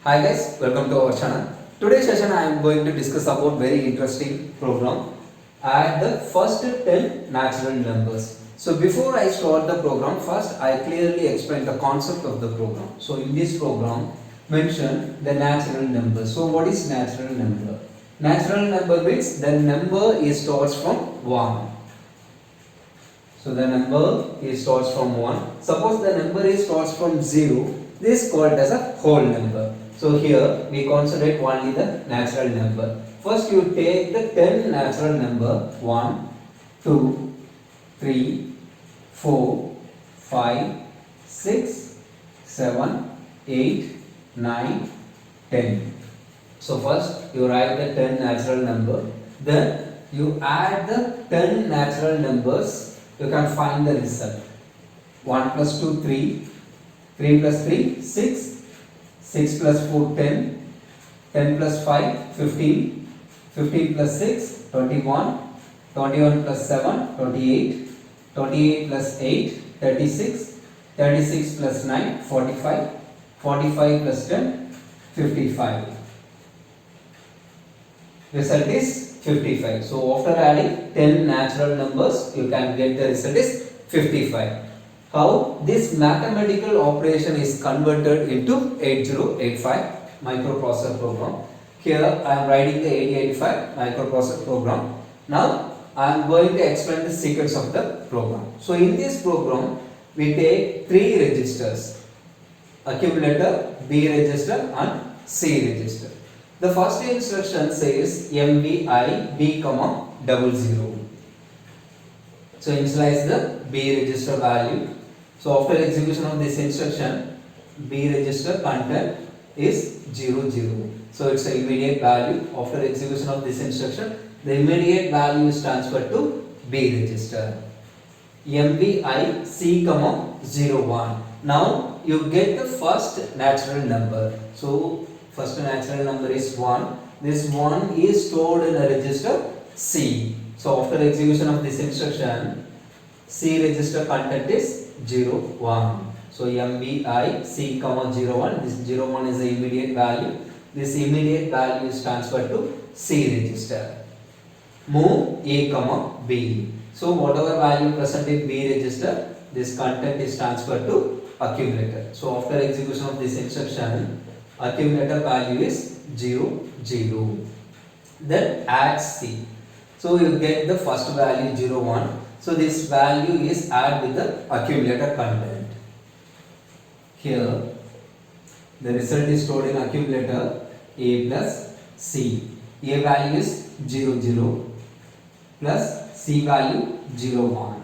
Hi guys, welcome to our channel. Today's session I am going to discuss about very interesting program. Add the first 10 natural numbers. So before I start the program, first I clearly explain the concept of the program. So in this program, mention the natural number. So what is natural number? Natural number means the number is starts from 1. So the number is starts from 1. Suppose the number is starts from 0. This is called as a whole number. So here we consider only the natural number. First you take the 10 natural number 1, 2, 3, 4, 5, 6, 7, 8, 9, 10. So first you write the 10 natural number. Then you add the 10 natural numbers. You can find the result. 1 plus 2, 3, 3 plus 3, 6, 6 plus 4, 10, 10 plus 5, 15, 15 plus 6, 21, 21 plus 7, 28, 28 plus 8, 36, 36 plus 9, 45, 45 plus 10, 55. Result is 55. So after adding 10 natural numbers, you can get the result is 55. How this mathematical operation is converted into 8085 microprocessor program. Here I am writing the 8085 microprocessor program. Now I am going to explain the secrets of the program. So in this program we take 3 registers: accumulator, B register and C register. The first instruction says MVI B, 00. So initialize the B register value. So after execution of this instruction, B register content is 00. So it's an immediate value. After execution of this instruction, the immediate value is transferred to B register. MVI C, 01. Now you get the first natural number. So first natural number is 1. This 1 is stored in a register C. So after execution of this instruction, C register content is 01. So MVI C, 01. This 01 is the immediate value. This immediate value is transferred to C register. Move A, B. So whatever value present in B register, this content is transferred to accumulator. So after execution of this instruction, accumulator value is 0, 0. Then add C. So you get the first value 01. So this value is add with the accumulator content. Here the result is stored in accumulator A plus C. A value is 0, 0 plus C value 01.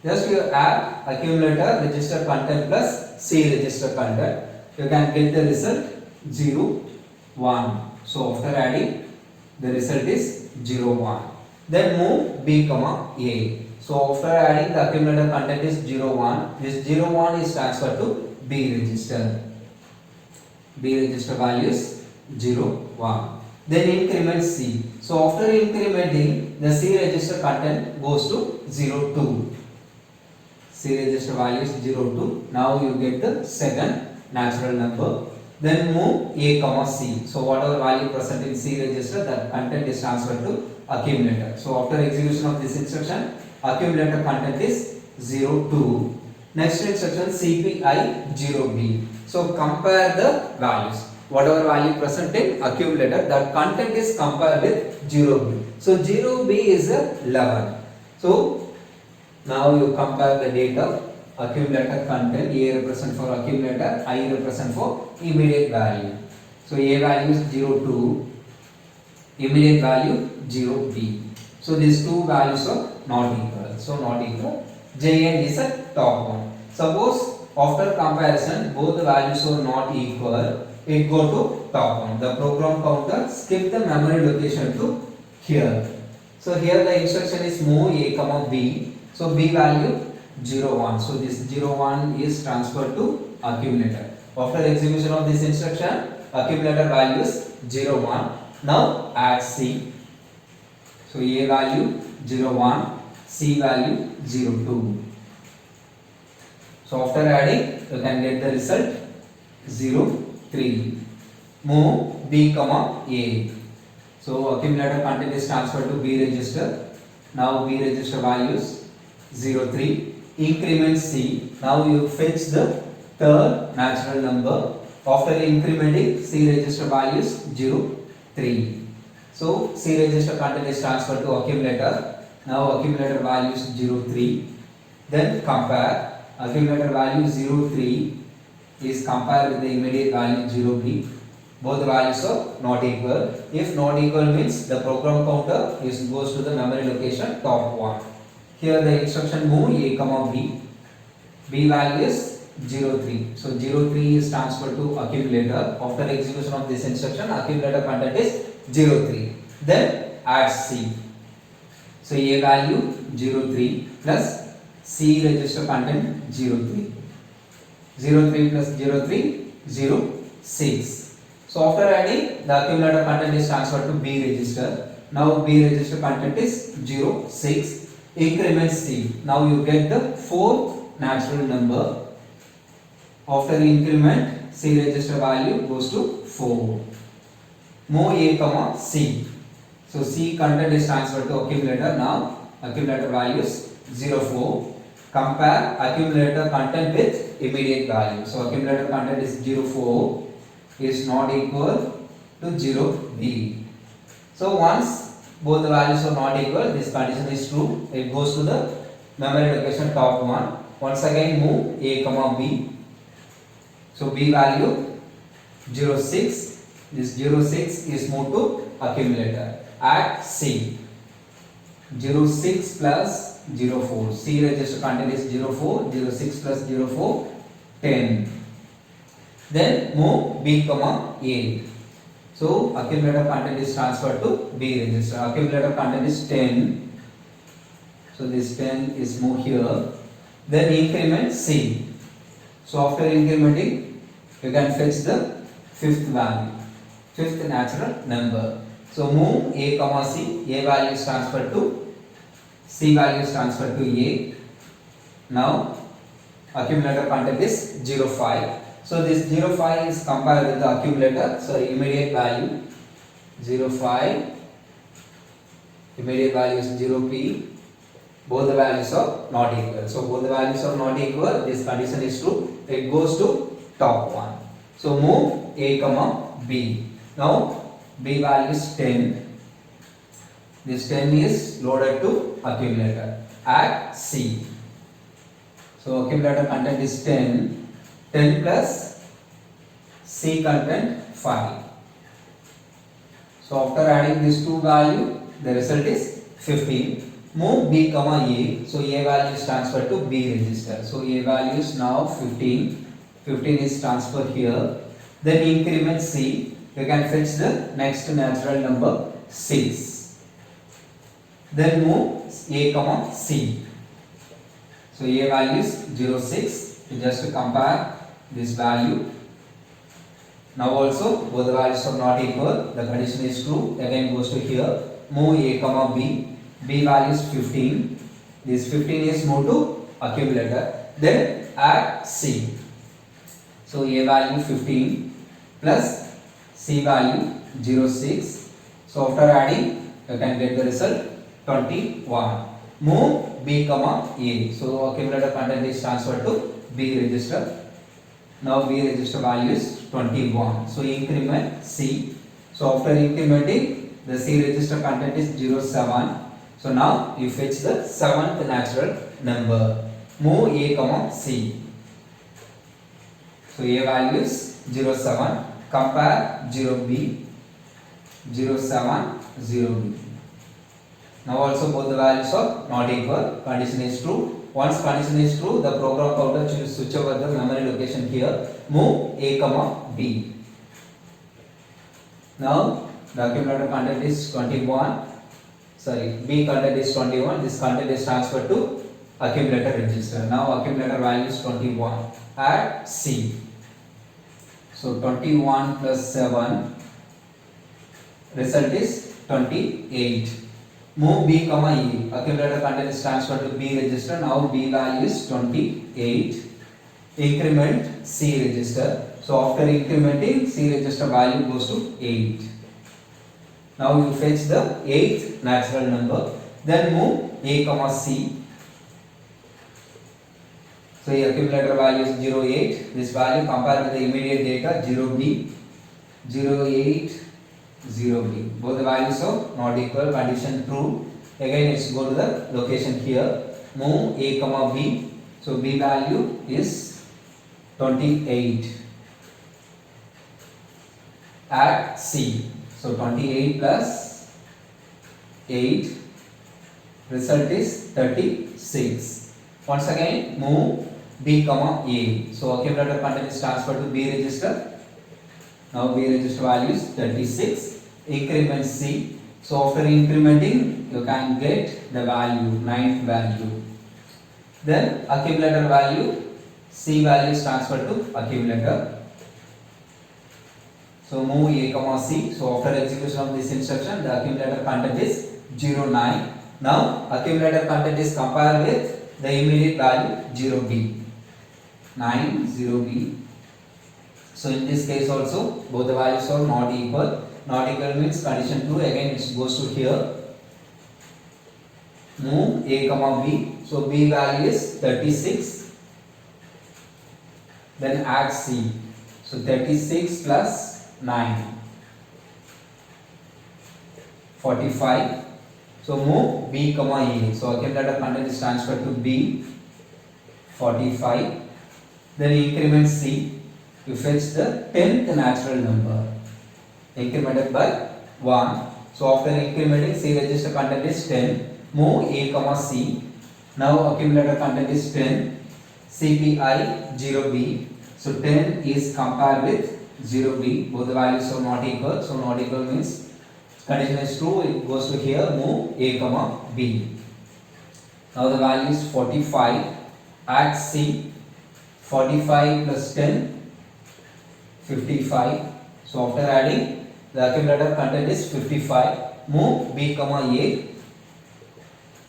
Just you add accumulator register content plus C register content. You can get the result 0, 1. So after adding, the result is 0, 1. Then move B, A. So after adding, the accumulator content is 0, 1. This 0, 1 is transferred to B register. B register value is 0, 1. Then increment C. So after incrementing, the C register content goes to 0, 2. C register value is 0, 2. Now you get the second natural number. Then move A, C. So whatever value present in C register, that content is transferred to accumulator. So after execution of this instruction, accumulator content is 0, 2. Next instruction CPI 0B. So compare the values. Whatever value present in accumulator, that content is compared with 0B. So 0B is 11. So now you compare the data. Accumulator content, A represent for accumulator, I represent for immediate value. So A value is 0, 2, immediate value 0B. So these two values are not equal. So not equal. JN is a top one. Suppose after comparison both the values are not equal, it go to top one. The program counter skip the memory location to here. So here the instruction is move A, B. So B value 0, 1. So this 0, 1 is transferred to accumulator. After execution of this instruction, accumulator value is 0, 1. Now add C. So A value 0, 1, C value 0, 2. So after adding, you can get the result 0, 3. Move B, comma A. So accumulator content is transferred to B register. Now B register values 0, 3. Increment C. Now you fetch the third natural number. After incrementing C register values 0, 3. So C register content is transferred to accumulator. Now accumulator values 0, 3. Then compare. Accumulator value 0, 3 is compared with the immediate value 0, B. Both the values are not equal. If not equal means the program counter goes to the memory location top 1. Here the instruction move A, comma B. B value is 0, 3. So 0, 3 is transferred to accumulator. After execution of this instruction, accumulator content is 0, 3. Then add C. So A value 0, 3 plus C register content 0, 3. 0, 3 plus 0, 3, 0, 6. So after adding, the accumulator content is transferred to B register. Now B register content is 0, 6. Increment C. Now you get the fourth natural number. After increment, C register value goes to 4. Move A, comma C. So C content is transferred to accumulator. Now accumulator values 0, 4. Compare accumulator content with immediate value. So accumulator content is 0, 4 is not equal to 0, B. So once both the values are not equal, this condition is true. It goes to the memory location top 1. Once again move A, comma B. So B value 0, 6. This 0, 6 is moved to accumulator. Add C. 0, 6 plus 0, 4. C register content is 0, 4. 0, 6 plus 0, 4, 10. Then move B, comma A. So accumulator content is transferred to B register. Accumulator content is 10. So this 10 is moved here. Then increment C. So after incrementing, you can fetch the fifth value, fifth natural number. So move A, comma C. A value is transferred to C value is transferred to A. Now accumulator content is 0, 5. So this 0, 5 is compared with the accumulator. So immediate value 0, 5. Immediate value is 0, P. Both the values are not equal. So both the values are not equal. This condition is true. It goes to top 1. So move A, comma B. Now B value is 10. This 10 is loaded to accumulator. Add C. So accumulator content is 10. 10 plus C content 5. So after adding these two value, the result is 15. Move B, comma A. So A value is transferred to B register. So A value is now 15. 15 is transferred here. Then increment C. You can fetch the next natural number 6. Then move A, comma C. So A value is 0, 6. Just compare this value. Now also both the values are not equal. The condition is true. Again goes to here. Move A, comma B. B value is 15. This 15 is moved to accumulator. Then add C. So A value 15 plus C value 0, 6. So after adding, you can get the result 21. Move B, comma A. So accumulator content is transferred to B register. Now B register value is 21. So increment C. So after incrementing, the C register content is 0, 7. So now you fetch the seventh natural number. Move A, comma C. So A value is 0, 7. Compare 0, B. 0, 7, 0, B. Now also both the values are not equal. Condition is true. Once condition is true, the program counter should switch over the memory location here. Move A, comma B. Now the accumulator content is 21. Sorry, B content is 21. This content is transferred to accumulator register. Now accumulator value is 21. Add C. So 21 plus 7. Result is 28. Move B, comma E. Accumulator content is transferred to B register. Now B value is 28. Increment C register. So after incrementing, C register value goes to 8. Now you fetch the 8th natural number. Then move A comma C. So your accumulator value is 0, 8. This value compared with the immediate data 0B, 0, 8, 0B. Both the values are not equal. Condition true. Again, let's go to the location here. Move A comma B. So B value is 28. Add C. So 28 plus 8. Result is 36. Once again, move B comma A. So accumulator content is transferred to B register. Now B register value is 36. Increment C. So after incrementing, you can get the value, 9th value. Then accumulator value, C value is transferred to accumulator. So move A comma C. So after execution of this instruction, the accumulator content is 0, 9. Now accumulator content is compared with the immediate value 0B. 9, 0B. So in this case also, both the values are not equal. Not equal means condition 2, again it goes to here. Move A comma B. So B value is 36. Then add C. So 36 plus 9. 45. So move B comma A. So accumulator content is transferred to B. 45. Then increment C. You fetch the 10th natural number. Incremented by 1. So after incrementing, C register content is 10. Move A comma C. Now accumulator content is 10. CPI 0B. So 10 is compared with 0B. Both the values are not equal. So not equal means condition is true. It goes to here. Move A comma B. Now the value is 45. Add C. 45 plus 10. 55. So after adding, the accumulator content is 55. Move B comma A.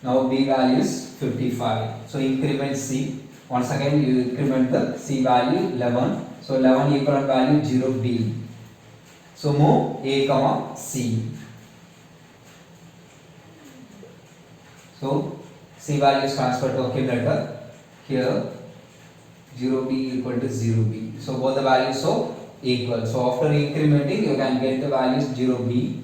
Now B value is 55. So increment C. Once again you increment the C value 11. So 11 equivalent value 0B. So move A comma C. So C value is transferred to accumulator. Here 0B equal to 0B. So both the values are equal. So after incrementing, you can get the values 0B.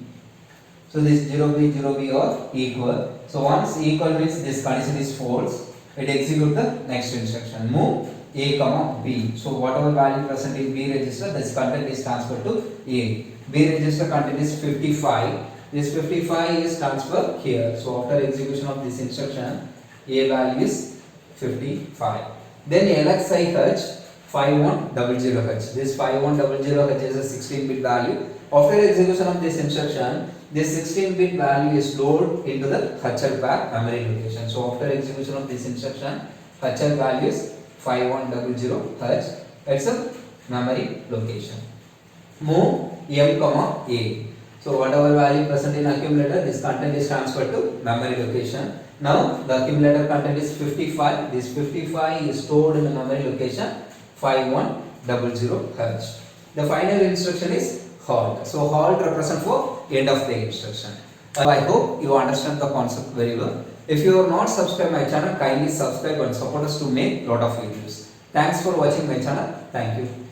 So this 0B, 0B are equal. So once equal means this condition is false. It execute the next instruction. Move A comma B. So whatever value present in B register, this content is transferred to A. B register content is 55. This 55 is transferred here. So after execution of this instruction, A value is 55. Then LXI 5100H. This 5100H is a 16-bit value. After execution of this instruction, this 16-bit value is stored into the HL pair memory location. So after execution of this instruction, HL value is 5100H. It's a memory location. Move M comma A. So whatever value present in accumulator, this content is transferred to memory location. Now the accumulator content is 55. This 55 is stored in the memory location 5100H. The final instruction is halt. So halt represents for end of the instruction. I hope you understand the concept very well. If you are not subscribed my channel, kindly subscribe and support us to make lot of videos. Thanks for watching my channel. Thank you.